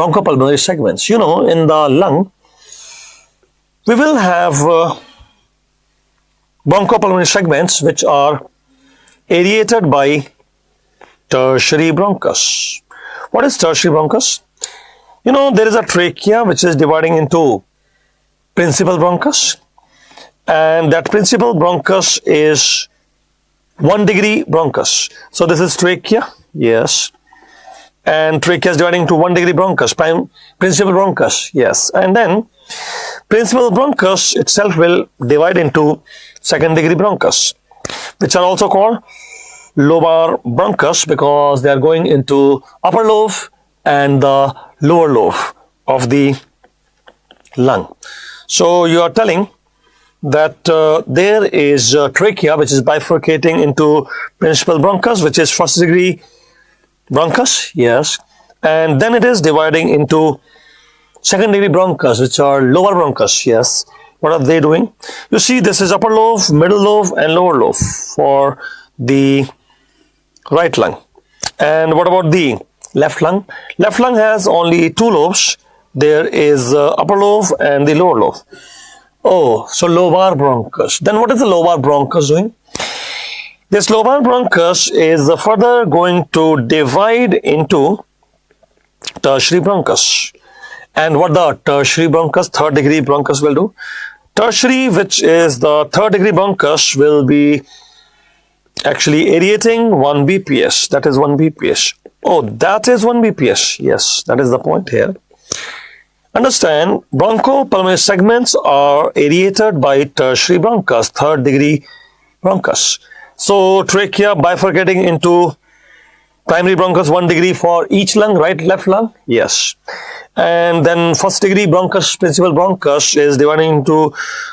bronchopulmonary segments. You know, in the lung, we will have bronchopulmonary segments which are aerated by tertiary bronchus. What is tertiary bronchus? You know, there is a trachea which is dividing into principal bronchus, and that principal bronchus is 1 degree bronchus. So this is trachea, yes, and trachea is dividing into 1 degree bronchus, principal bronchus, yes, and then principal bronchus itself will divide into 2nd degree bronchus, which are also called lobar bronchus because they are going into upper lobe and the lower lobe of the lung. So you are telling that there is trachea which is bifurcating into principal bronchus, which is 1st degree bronchus, yes, and then it is dividing into 2nd degree bronchus, which are lower bronchus, yes. What are they doing? You see, this is upper lobe, middle lobe, and lower lobe for the right lung. And what about the left lung? Left lung has only 2 lobes. There is upper lobe and the lower lobe. Oh, so lobar bronchus. Then what is the lobar bronchus doing? This lobar bronchus is further going to divide into tertiary bronchus. And what the tertiary bronchus, 3rd degree bronchus will do? Tertiary, which is the 3rd degree bronchus, will be actually aerating 1 BPS. That is 1 BPS. Oh, that is 1 BPS. Yes, that is the point here. Understand, bronchopulmonary segments are aerated by tertiary bronchus, 3rd degree bronchus. So trachea bifurcating into primary bronchus 1 degree for each lung, right, left lung, yes. And then 1st degree bronchus, principal bronchus is dividing into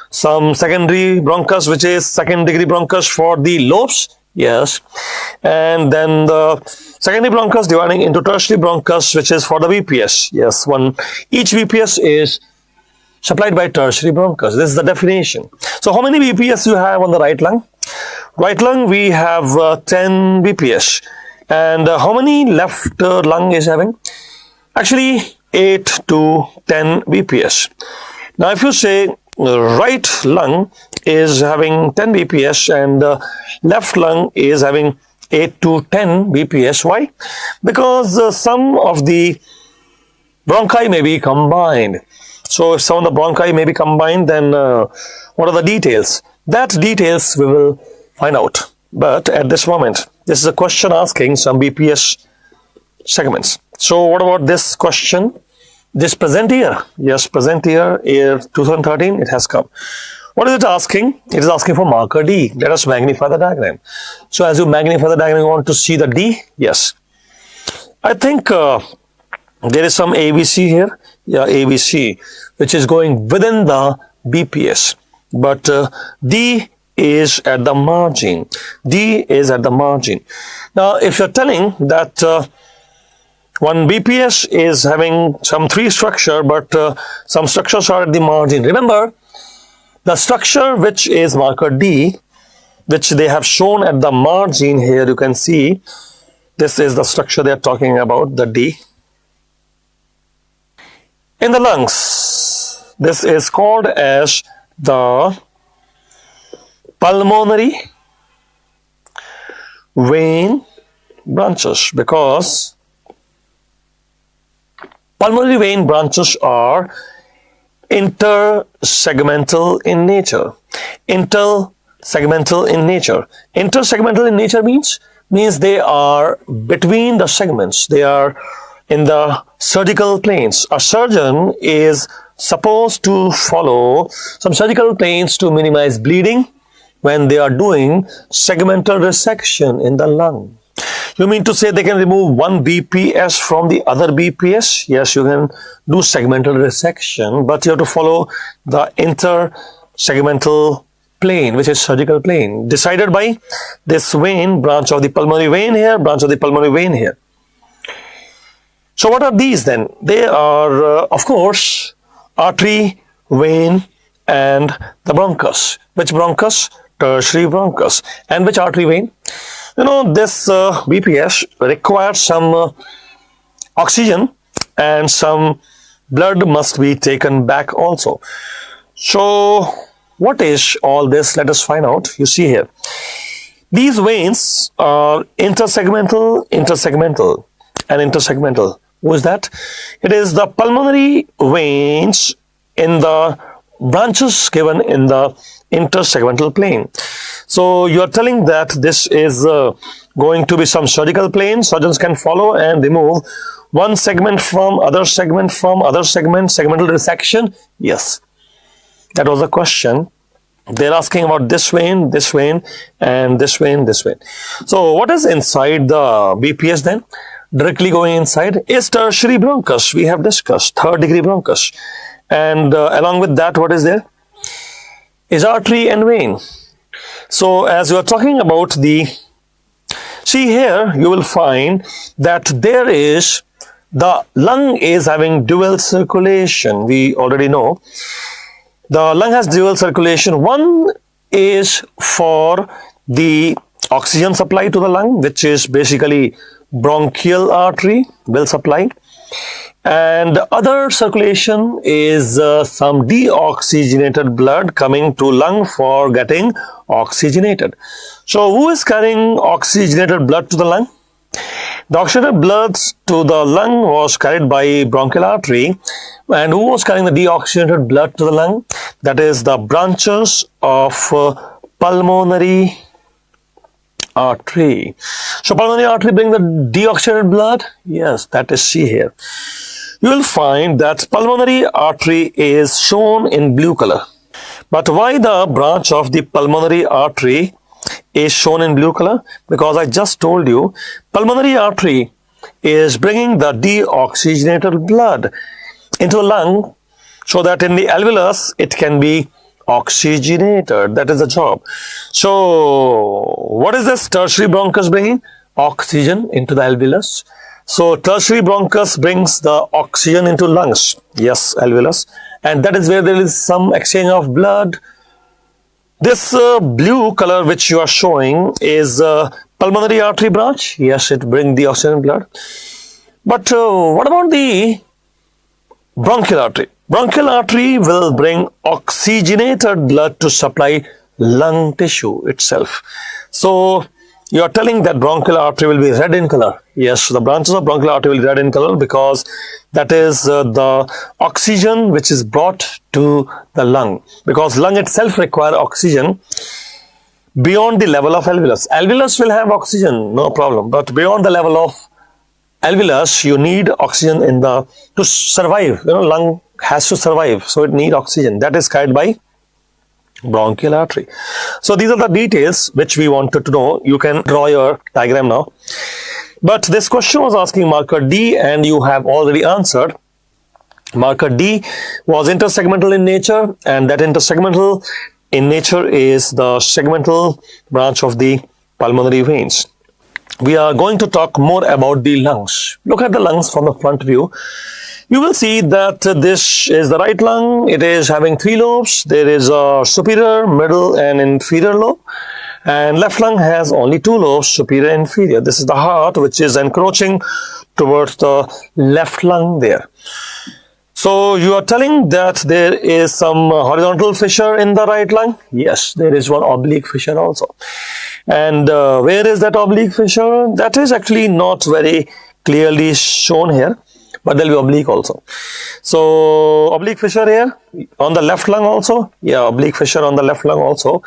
some secondary bronchus, which is 2nd degree bronchus for the lobes, yes. And then the secondary bronchus dividing into tertiary bronchus, which is for the BPS, yes. Each BPS is supplied by tertiary bronchus. This is the definition. So how many BPS you have on the right lung? Right lung we have 10 BPS. And how many left lung is having? Actually 8 to 10 BPS. Now if you say right lung is having 10 BPS and left lung is having 8 to 10 BPS. Why? Because some of the bronchi may be combined. So if some of the bronchi may be combined, then what are the details? That details we will find out. But at this moment, this is a question asking some BPS segments. So what about this question? This present year, yes, present year 2013, it has come. What is it asking? It is asking for marker D. Let us magnify the diagram. So as you magnify the diagram, you want to see the D? Yes. I think there is some ABC here. Yeah, ABC, which is going within the BPS. But D is at the margin. D is at the margin. Now, if you're telling that one BPS is having some 3 structure, but some structures are at the margin. Remember, the structure which is marker D, which they have shown at the margin here, you can see, this is the structure they are talking about, the D. In the lungs, this is called as the pulmonary vein branches, because pulmonary vein branches are intersegmental in nature. Intersegmental in nature. Intersegmental in nature means they are between the segments. They are in the surgical planes. A surgeon is supposed to follow some surgical planes to minimize bleeding when they are doing segmental resection in the lung. You mean to say they can remove one BPS from the other BPS? Yes, you can do segmental resection, but you have to follow the intersegmental plane, which is surgical plane, decided by this vein, branch of the pulmonary vein here, branch of the pulmonary vein here. So what are these then? They are, of course, artery, vein, and the bronchus. Which bronchus? Tertiary bronchus. And which artery vein? You know, this BPS requires some oxygen and some blood must be taken back also. So what is all this? Let us find out. You see here, these veins are intersegmental, intersegmental, and intersegmental. Who is that? It is the pulmonary veins in the branches given in the intersegmental plane. So you are telling that this is going to be some surgical plane. Surgeons can follow and remove one segment from other segment from other segment, segmental resection. Yes, that was the question. They're asking about this vein, and this vein, this vein. So what is inside the BPS then? Directly going inside is tertiary bronchus. We have discussed third degree bronchus. And along with that, what is there? Is artery and vein. So as you are talking about see here, you will find that there is, the lung is having dual circulation. We already know. The lung has dual circulation. One is for the oxygen supply to the lung, which is basically bronchial artery will supply, and the other circulation is some deoxygenated blood coming to lung for getting oxygenated. So who is carrying oxygenated blood to the lung? The oxygenated blood to the lung was carried by bronchial artery. And who was carrying the deoxygenated blood to the lung? That is the branches of pulmonary artery. So pulmonary artery bring the deoxygenated blood. Yes, that is C here. You will find that pulmonary artery is shown in blue color. But why the branch of the pulmonary artery is shown in blue color? Because I just told you, pulmonary artery is bringing the deoxygenated blood into the lung so that in the alveolus it can be oxygenated. That is the job. So what is this tertiary bronchus bringing? Oxygen into the alveolus. So tertiary bronchus brings the oxygen into lungs. Yes, alveolus. And that is where there is some exchange of blood. This blue color which you are showing is pulmonary artery branch. Yes, it brings the oxygen blood. But what about the bronchial artery? Bronchial artery will bring oxygenated blood to supply lung tissue itself. So you are telling that bronchial artery will be red in color. Yes, the branches of bronchial artery will be red in color because that is the oxygen which is brought to the lung. Because lung itself requires oxygen beyond the level of alveolus. Alveolus will have oxygen, no problem. But beyond the level of alveolus, you need oxygen to survive. Lung has to survive, so it needs oxygen. That is carried by bronchial artery. So these are the details which we wanted to know. You can draw your diagram now. But this question was asking marker D, and you have already answered. Marker D was intersegmental in nature, and that intersegmental in nature is the segmental branch of the pulmonary veins. We are going to talk more about the lungs. Look at the lungs from the front view. You will see that this is the right lung. It is having 3 lobes. There is a superior, middle, and inferior lobe. And left lung has only 2 lobes, superior and inferior. This is the heart which is encroaching towards the left lung there. So you are telling that there is some horizontal fissure in the right lung? Yes, there is one oblique fissure also. And where is that oblique fissure? That is actually not very clearly shown here, but there will be oblique also. So oblique fissure here on the left lung also. Yeah, oblique fissure on the left lung also.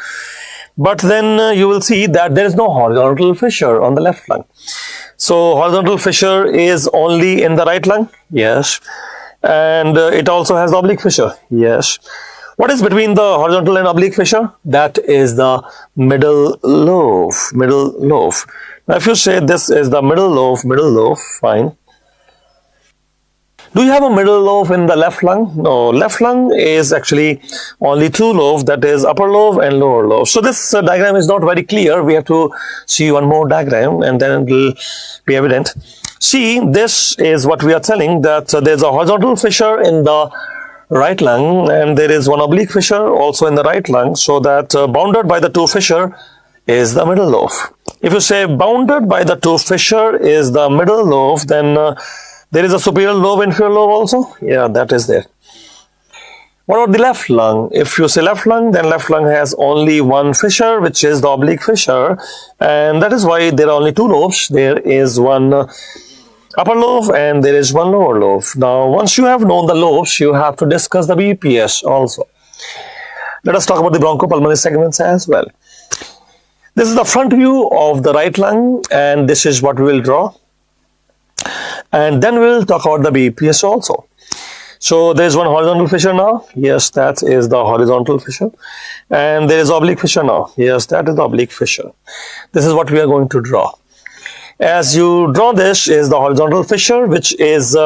But then you will see that there is no horizontal fissure on the left lung. So horizontal fissure is only in the right lung. Yes. And it also has the oblique fissure. Yes. What is between the horizontal and oblique fissure? That is the middle lobe. Middle lobe. Now if you say this is the middle lobe, fine. Do you have a middle lobe in the left lung? No, left lung is actually only 2 lobes, that is upper lobe and lower lobe. So this diagram is not very clear. We have to see one more diagram and then it will be evident. See, this is what we are telling, that there is a horizontal fissure in the right lung and there is one oblique fissure also in the right lung, so that bounded by the 2 fissure is the middle lobe. If you say bounded by the 2 fissure is the middle lobe, then There is a superior lobe, inferior lobe also. Yeah, that is there. What about the left lung? If you say left lung, then left lung has only one fissure, which is the oblique fissure, and that is why there are only two lobes. There is one upper lobe and there is one lower lobe. Now, once you have known the lobes, you have to discuss the BPS also. Let us talk about the bronchopulmonary segments as well. This is the front view of the right lung, and this is what we will draw. And then we will talk about the BPS also. So there is one horizontal fissure now. Yes, that is the horizontal fissure. And there is oblique fissure now. Yes, that is the oblique fissure. This is what we are going to draw. As you draw, this is the horizontal fissure, which is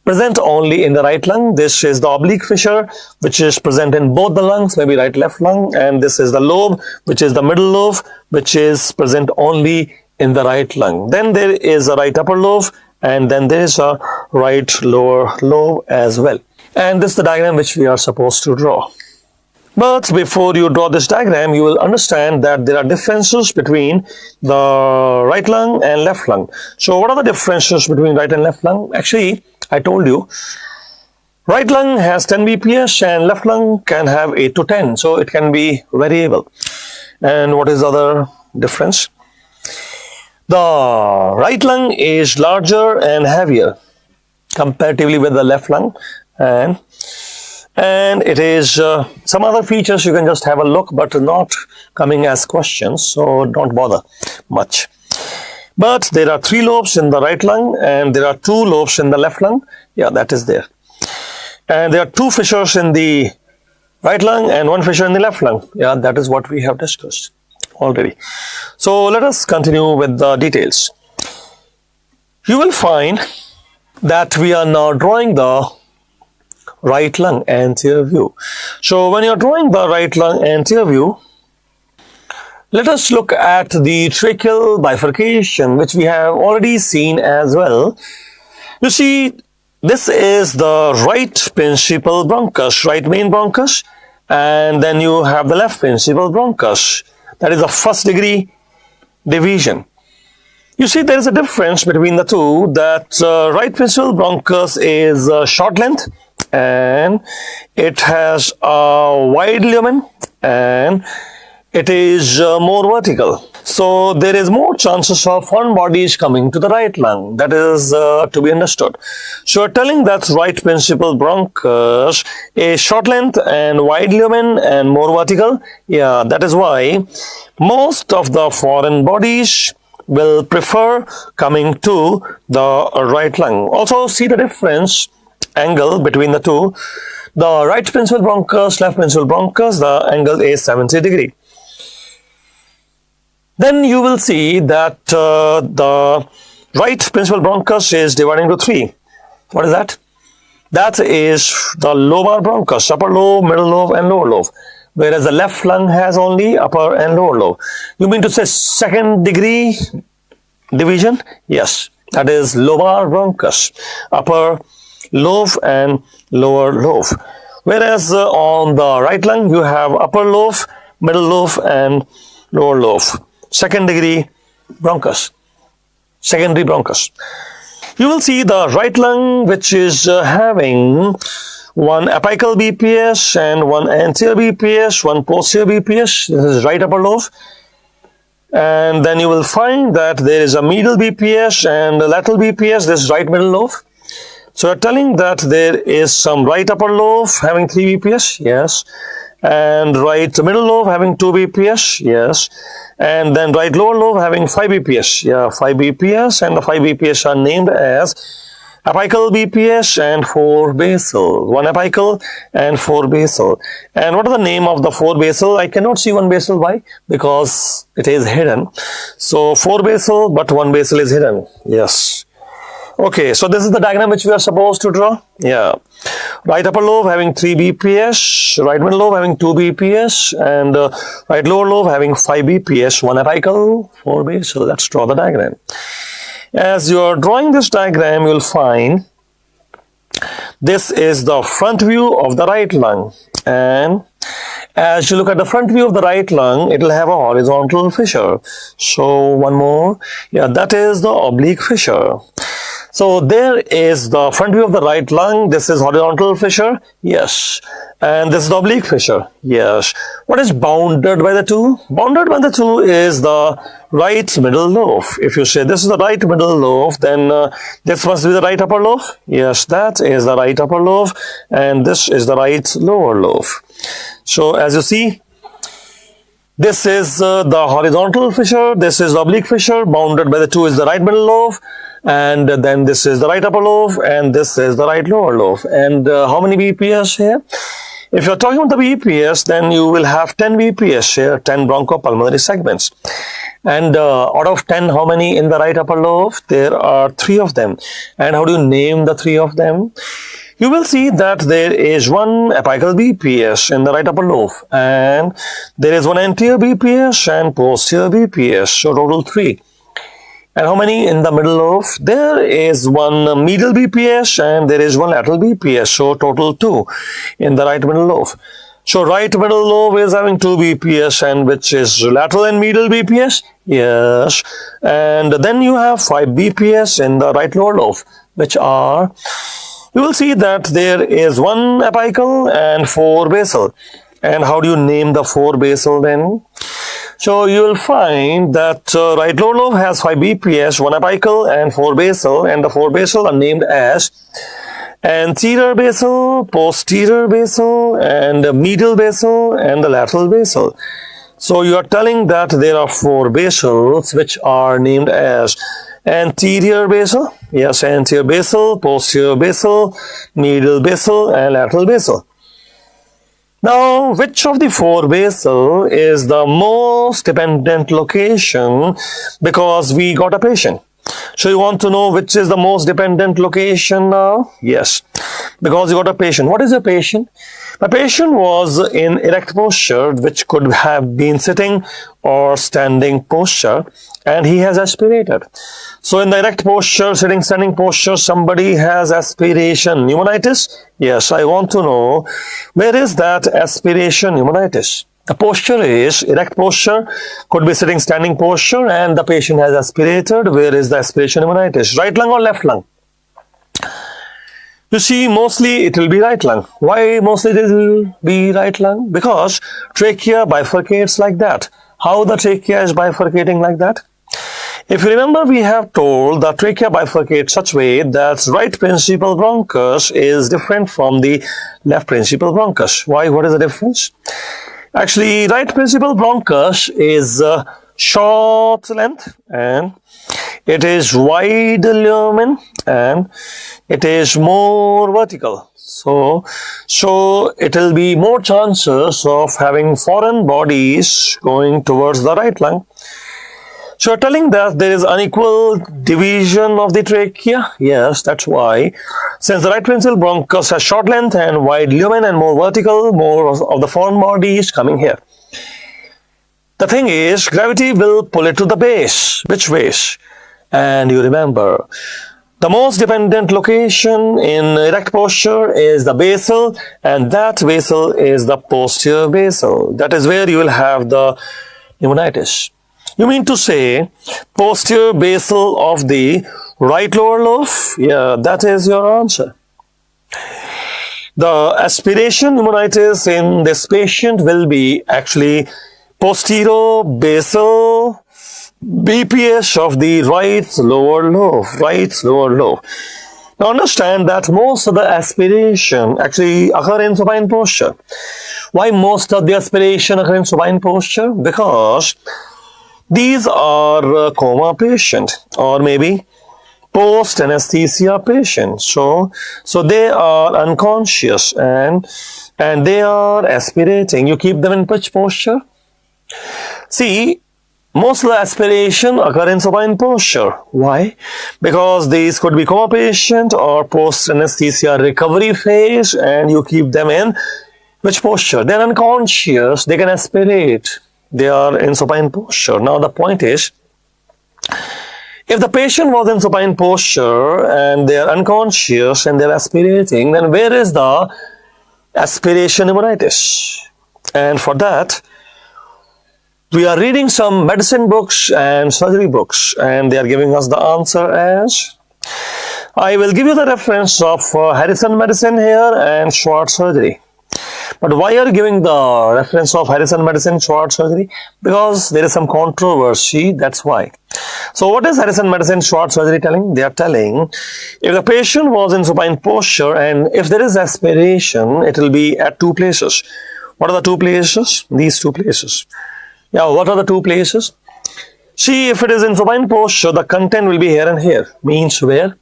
present only in the right lung. This is the oblique fissure, which is present in both the lungs, maybe right, left lung. And this is the lobe, which is the middle lobe, which is present only in the right lung. Then there is a right upper lobe, and then there is a right lower lobe as well. And this is the diagram which we are supposed to draw. But before you draw this diagram, you will understand that there are differences between the right lung and left lung. So what are the differences between right and left lung? Actually, I told you, right lung has 10 BPS and left lung can have 8 to 10. So it can be variable. And what is the other difference? The right lung is larger and heavier comparatively with the left lung, and it is some other features you can just have a look, but not coming as questions, so don't bother much. But there are 3 lobes in the right lung and there are 2 lobes in the left lung. Yeah, that is there. And there are 2 fissures in the right lung and 1 fissure in the left lung. Yeah, that is what we have discussed already. So let us continue with the details. You will find that we are now drawing the right lung anterior view. So when you are drawing the right lung anterior view, let us look at the tracheal bifurcation, which we have already seen as well. You see, this is the right principal bronchus, right main bronchus, and then you have the left principal bronchus. That is a first degree division. You see, there is a difference between the two, that right principal bronchus is short length and it has a wide lumen and it is more vertical. So there is more chances of foreign bodies coming to the right lung. That is to be understood. So you're telling that right principal bronchus is short length and wide lumen and more vertical. Yeah, that is why most of the foreign bodies will prefer coming to the right lung. Also see the difference angle between the two. The right principal bronchus, left principal bronchus, the angle is 70 degree. Then you will see that the right principal bronchus is divided into 3. What is that? That is the lobar bronchus, upper lobe, middle lobe and lower lobe. Whereas the left lung has only upper and lower lobe. You mean to say second degree division? Yes, that is lobar bronchus, upper lobe and lower lobe. Whereas on the right lung you have upper lobe, middle lobe and lower lobe. Second degree bronchus, secondary bronchus. You will see the right lung, which is having one apical BPS and one anterior BPS, one posterior BPS. This is right upper lobe. And then you will find that there is a medial BPS and a lateral BPS. This is right middle lobe. So you're telling that there is some right upper lobe having 3 BPS. Yes. And right middle lobe having 2 BPS. Yes. And then right lower lobe having 5 BPS. Yeah, 5 BPS, and the 5 BPS are named as apical BPS and 4 basal. 1 apical and 4 basal. And what are the name of the 4 basal? I cannot see 1 basal. Why? Because it is hidden. So 4 basal, but 1 basal is hidden. Yes. Okay, so this is the diagram which we are supposed to draw. Yeah. Right upper lobe having 3 BPS, right middle lobe having 2 BPS, and right lower lobe having 5 BPS, 1 apical, 4 basal. Let's draw the diagram. As you are drawing this diagram, you will find this is the front view of the right lung. And as you look at the front view of the right lung, it will have a horizontal fissure. So one more. Yeah, that is the oblique fissure. So there is the front view of the right lung. This is horizontal fissure. Yes. And this is the oblique fissure. Yes. What is bounded by the two? Bounded by the two is the right middle lobe. If you say this is the right middle lobe, then this must be the right upper lobe. Yes, that is the right upper lobe, and this is the right lower lobe. So as you see, this is the horizontal fissure, this is the oblique fissure, bounded by the two is the right middle lobe, and then this is the right upper lobe, and this is the right lower lobe. And how many BPS here? If you're talking about the BPS, then you will have 10 BPS here, 10 bronchopulmonary segments. And out of 10, how many in the right upper lobe? There are 3 of them. And how do you name the 3 of them? You will see that there is one apical BPS in the right upper lobe, and there is one anterior BPS and posterior BPS, so total 3. And how many in the middle lobe? There is one medial BPS and there is one lateral BPS, so total 2 in the right middle lobe. So right middle lobe is having 2 BPS, and which is lateral and medial BPS? Yes. And then you have 5 BPS in the right lower lobe, which are, you will see that there is 1 apical and 4 basal. And how do you name the 4 basal then? So you will find that right lower lobe has 5 BPS, 1 apical and 4 basal, and the 4 basal are named as anterior basal, posterior basal, and medial basal, and the lateral basal. So you are telling that there are 4 basals which are named as anterior basal, yes, anterior basal, posterior basal, medial basal, and lateral basal. Now, which of the 4 basal is the most dependent location, because we got a patient? So you want to know which is the most dependent location now? Yes, because you got a patient. What is a patient? My patient was in erect posture, which could have been sitting or standing posture, and he has aspirated. So in the erect posture, sitting, standing posture, somebody has aspiration pneumonitis. Yes, I want to know where is that aspiration pneumonitis. The posture is erect posture, could be sitting, standing posture, and the patient has aspirated. Where is the aspiration pneumonitis? Right lung or left lung? You see, mostly it will be right lung. Why mostly it will be right lung? Because trachea bifurcates like that. How the trachea is bifurcating like that? If you remember, we have told the trachea bifurcates such way that right principal bronchus is different from the left principal bronchus. Why? What is the difference? Actually, right principal bronchus is short length, and it is wide lumen, and it is more vertical. So it will be more chances of having foreign bodies going towards the right lung. So you're telling that there is unequal division of the trachea? Yes, that's why. Since the right principal bronchus has short length and wide lumen and more vertical, more of the foreign body is coming here. The thing is, gravity will pull it to the base. Which base? And you remember, the most dependent location in erect posture is the basal, and that basal is the posterior basal. That is where you will have the pneumonitis. You mean to say posterior basal of the right lower lobe? Yeah, that is your answer. The aspiration pneumonitis in this patient will be actually posterior basal BPS of the right lower lobe, Now understand that most of the aspiration actually occur in supine posture. Why most of the aspiration occur in supine posture? Because these are coma patient or maybe post anesthesia patient. So they are unconscious and they are aspirating. You keep them in pitch posture. See, most of the aspiration occur in supine posture. Why? Because these could be coma patient or post anesthesia recovery phase, and you keep them in which posture? They are unconscious. They can aspirate. They are in supine posture. Now the point is, if the patient was in supine posture and they are unconscious and they are aspirating, then where is the aspiration pneumonitis? And for that, we are reading some medicine books and surgery books, and they are giving us the answer as, I will give you the reference of Harrison medicine here and Schwartz surgery. But why are you giving the reference of Harrison medicine, Schwartz surgery? Because there is some controversy, that's why. So what is Harrison medicine, Schwartz surgery telling? They are telling if the patient was in supine posture and if there is aspiration, it will be at two places. What are the two places? These two places. Yeah, what are the two places? See, if it is in supine posture, the content will be here and here. Means where?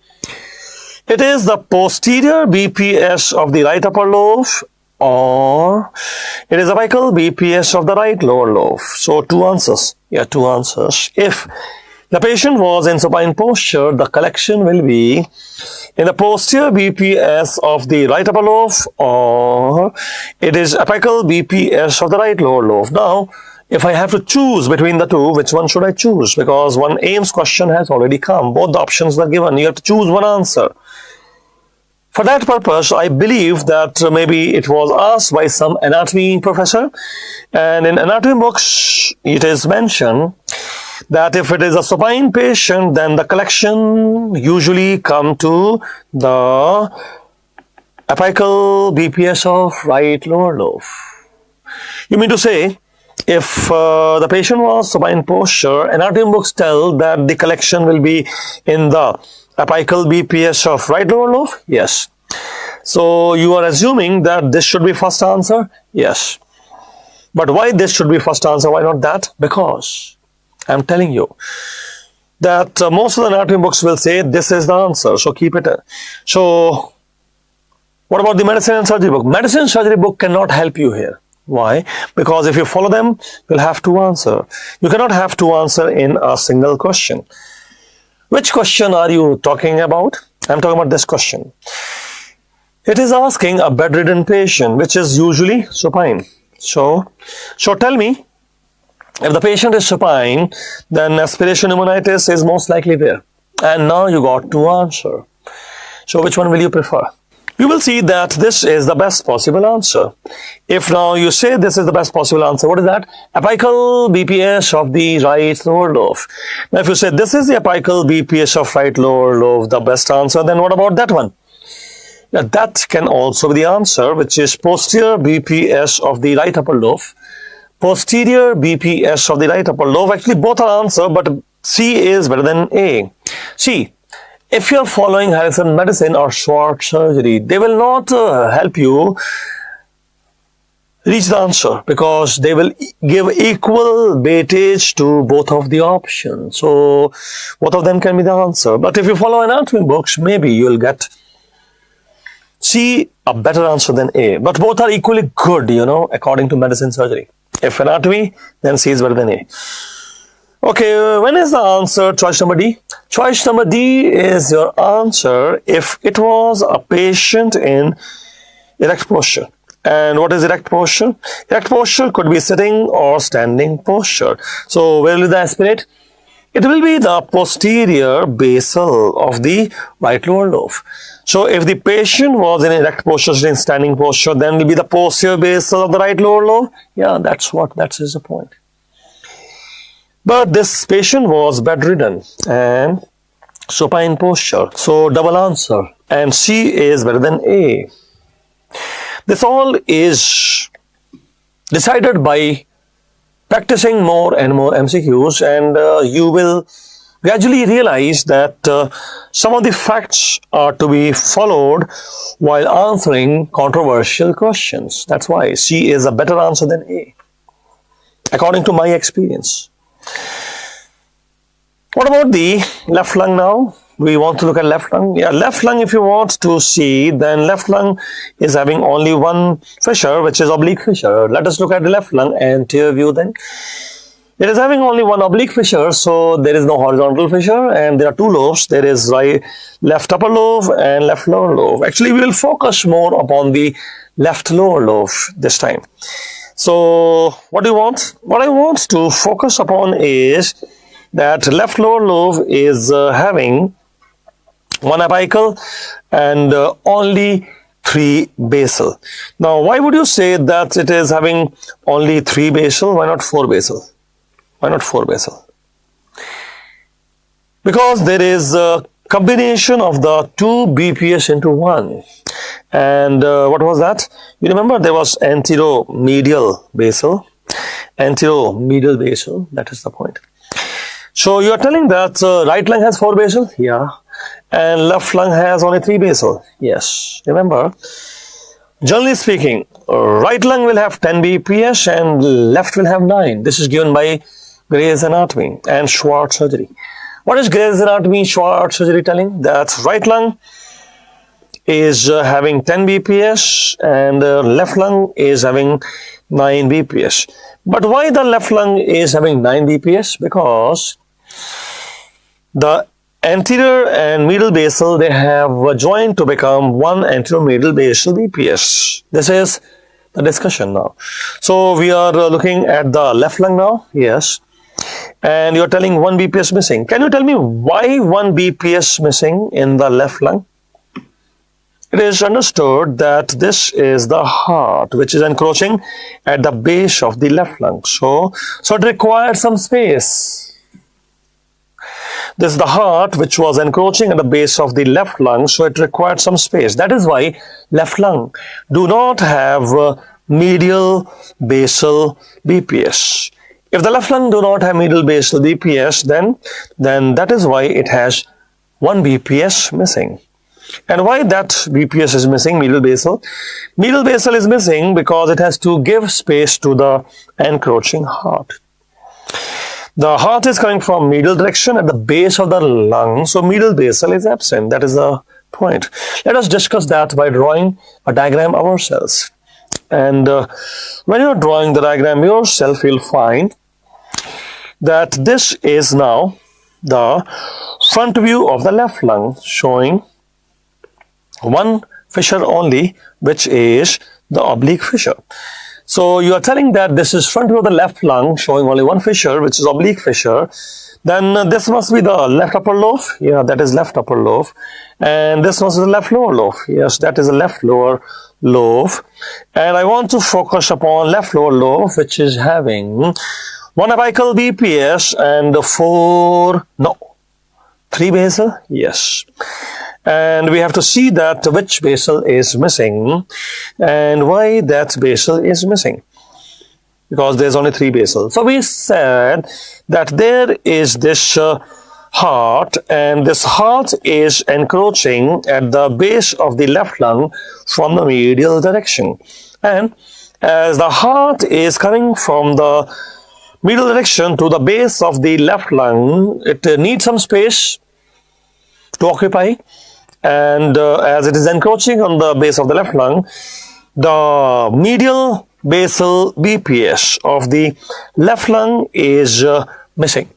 It is the posterior BPS of the right upper lobe, or it is apical BPS of the right lower lobe. So two answers. Yeah, two answers. If the patient was in supine posture, the collection will be in the posterior BPS of the right upper lobe, or it is apical BPS of the right lower lobe. Now, if I have to choose between the two, which one should I choose? Because one AIMS question has already come. Both the options were given. You have to choose one answer. For that purpose, I believe that maybe it was asked by some anatomy professor, and in anatomy books it is mentioned that if it is a supine patient, then the collection usually come to the apical BPS of right lower lobe. You mean to say, if the patient was supine posture, anatomy books tell that the collection will be in the apical BPS of right lower lobe? Yes. So you are assuming that this should be first answer? Yes. But why this should be first answer? Why not that? Because I am telling you that most of the anatomy books will say this is the answer. So keep it. So what about the medicine and surgery book? Medicine and surgery book cannot help you here. Why? Because if you follow them, you'll have to answer. You cannot have to answer in a single question. Which question are you talking about? I'm talking about this question. It is asking a bedridden patient, which is usually supine. So tell me, if the patient is supine, then aspiration pneumonitis is most likely there. And now you got to answer. So which one will you prefer? You will see that this is the best possible answer. If now you say this is the best possible answer, what is that? Apical BPS of the right lower lobe. Now if you say this is the apical BPS of right lower lobe, the best answer, then what about that one? Yeah, that can also be the answer, which is posterior BPS of the right upper lobe. Posterior BPS of the right upper lobe. Actually both are answer, but C is better than A. See, if you are following Harrison medicine or Schwartz surgery, they will not help you reach the answer because they will give equal weightage to both of the options. So both of them can be the answer. But if you follow anatomy books, maybe you will get C, a better answer than A. But both are equally good, according to medicine surgery. If anatomy, then C is better than A. Okay, when is the answer choice number D? Choice number D is your answer if it was a patient in erect posture. And what is erect posture? Erect posture could be sitting or standing posture. So where will they aspirate? It will be the posterior basal of the right lower lobe. So if the patient was in erect posture, in standing posture, then will be the posterior basal of the right lower lobe. Yeah, that is the point. But this patient was bedridden and supine posture. So double answer. And C is better than A. This all is decided by practicing more and more MCQs, and you will gradually realize that some of the facts are to be followed while answering controversial questions. That's why C is a better answer than A, according to my experience. What about the left lung now? We want to look at left lung. Yeah, left lung, if you want to see, then left lung is having only one fissure, which is oblique fissure. Let us look at the left lung anterior view then. It is having only one oblique fissure, so there is no horizontal fissure, and there are two lobes. There is left upper lobe and left lower lobe. Actually, we will focus more upon the left lower lobe this time. So what do you want? What I want to focus upon is that left lower lobe is having one apical and only 3 basal. Now, why would you say that it is having only 3 basal? Why not 4 basal? Why not 4 basal? Because there is combination of the two BPS into one. And what was that? You remember there was anteromedial basal. Anteromedial basal, that is the point. So you are telling that right lung has 4 basal? Yeah. And left lung has only 3 basal? Yes. Remember, generally speaking, right lung will have 10 BPS and left will have 9. This is given by Gray's anatomy and Schwartz surgery. What is Gray's anatomy, Schwartz surgery telling? That right lung is having 10 BPS and left lung is having 9 BPS. But why the left lung is having 9 BPS? Because the anterior and medial basal, they have joined to become one anteromedial basal BPS. This is the discussion now. So we are looking at the left lung now. Yes. And you're telling 1 BPS missing. Can you tell me why 1 BPS missing in the left lung? It is understood that this is the heart which is encroaching at the base of the left lung. So it requires some space. This is the heart which was encroaching at the base of the left lung, so it required some space. That is why left lung do not have medial basal BPS. If the left lung do not have medial basal BPS, then that is why it has 1 BPS missing. And why that BPS is missing, medial basal? Medial basal is missing because it has to give space to the encroaching heart. The heart is coming from medial direction at the base of the lung, so medial basal is absent. That is the point. Let us discuss that by drawing a diagram ourselves. And when you are drawing the diagram yourself, you'll find that this is now the front view of the left lung, showing one fissure only, which is the oblique fissure. So you are telling that this is front view of the left lung showing only one fissure, which is oblique fissure. Then this must be the left upper lobe. Yeah, that is left upper lobe. And this must be the left lower lobe. Yes, that is the left lower lobe. And I want to focus upon left lower lobe, which is having 1 apical BPS and 3 basal. Yes. And we have to see that which basal is missing and why that basal is missing, because there's only 3 basal. So we said that there is this heart, and this heart is encroaching at the base of the left lung from the medial direction. And as the heart is coming from the medial direction to the base of the left lung, it needs some space to occupy. And as it is encroaching on the base of the left lung, the medial basal BPS of the left lung is missing.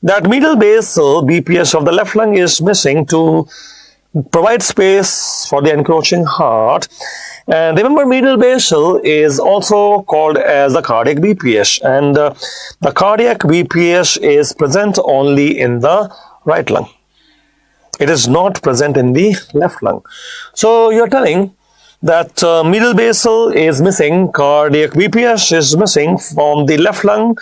That medial basal BPS of the left lung is missing to provide space for the encroaching heart. And remember, medial basal is also called as the cardiac BPS, and the cardiac BPS is present only in the right lung. It is not present in the left lung. So you're telling that medial basal is missing, cardiac BPS is missing from the left lung,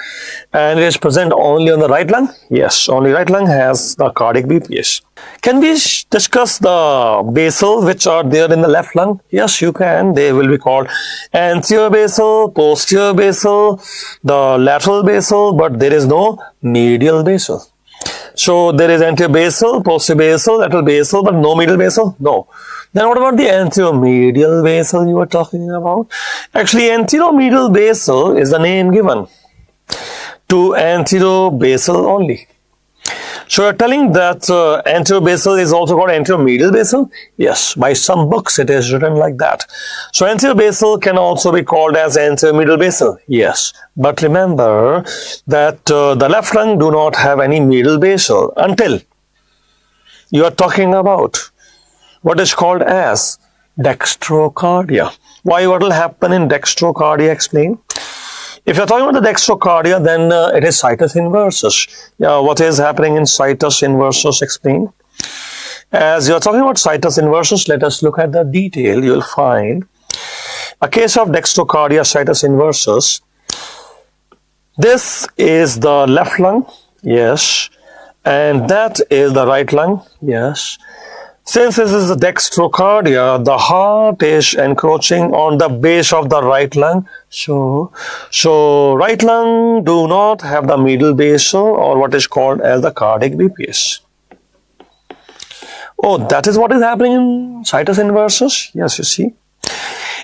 and it is present only on the right lung? Yes, only right lung has the cardiac BPS. Can we discuss the basal which are there in the left lung? Yes, you can. They will be called anterior basal, posterior basal, the lateral basal, but there is no medial basal. So there is anterior basal, posterior basal, lateral basal, but no medial basal? No. Then what about the anteromedial basal you were talking about? Actually, anteromedial basal is the name given to anterior basal only. So you're telling that anterior basal is also called anteromedial basal? Yes, by some books it is written like that. So anterior basal can also be called as anteromedial basal. Yes, but remember that the left lung do not have any medial basal until you are talking about what is called as dextrocardia. Why? What will happen in dextrocardia? Explain. If you're talking about the dextrocardia, then it is situs inversus. Yeah, what is happening in situs inversus? Explain. As you're talking about situs inversus, let us look at the detail. You'll find a case of dextrocardia situs inversus. This is the left lung. Yes. and that is the right lung. Yes. Since this is the dextrocardia, the heart is encroaching on the base of the right lung. So right lung do not have the middle basal or what is called as the cardiac BPS. Oh, that is what is happening in situs inversus. Yes, you see.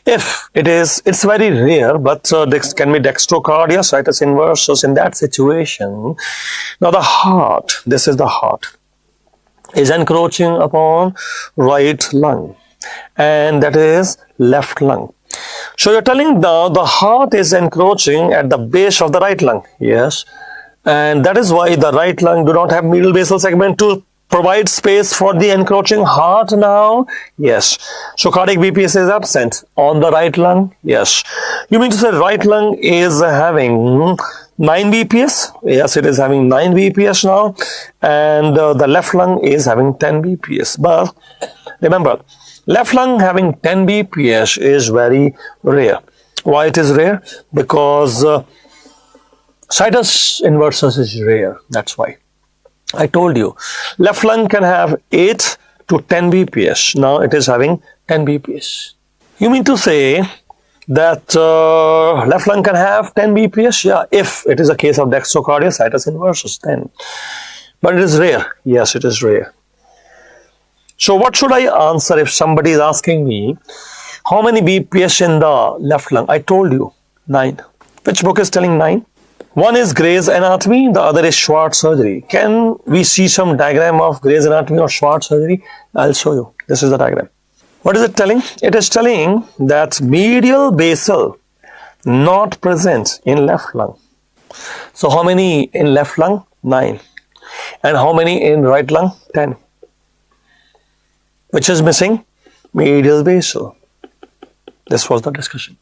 If it's very rare, but this can be dextrocardia, situs inversus in that situation. Now the heart, this is the heart, is encroaching upon right lung, and that is left lung. So you're telling now the heart is encroaching at the base of the right lung. Yes, and that is why the right lung do not have middle basal segment to provide space for the encroaching heart now. Yes. So cardiac BPS is absent on the right lung. Yes. You mean to say right lung is having 9 BPS? Yes, it is having 9 BPS now. And the left lung is having 10 BPS. But remember, left lung having 10 BPS is very rare. Why it is rare? Because situs inversus is rare. That's why. I told you, left lung can have 8 to 10 BPS. Now it is having 10 BPS. You mean to say that left lung can have 10 BPS? Yeah, if it is a case of dextrocardia, situs inversus, then. But it is rare. Yes, it is rare. So what should I answer if somebody is asking me, how many BPS in the left lung? I told you, 9. Which book is telling 9? One is Gray's Anatomy, the other is Schwartz surgery. Can we see some diagram of Gray's Anatomy or Schwartz surgery? I'll show you. This is the diagram. What is it telling? It is telling that medial basal not present in left lung. So how many in left lung? 9. And how many in right lung? 10. Which is missing? Medial basal. This was the discussion.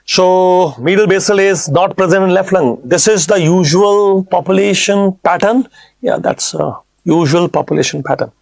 So medial basal is not present in left lung. This is the usual population pattern. Yeah, that's a usual population pattern.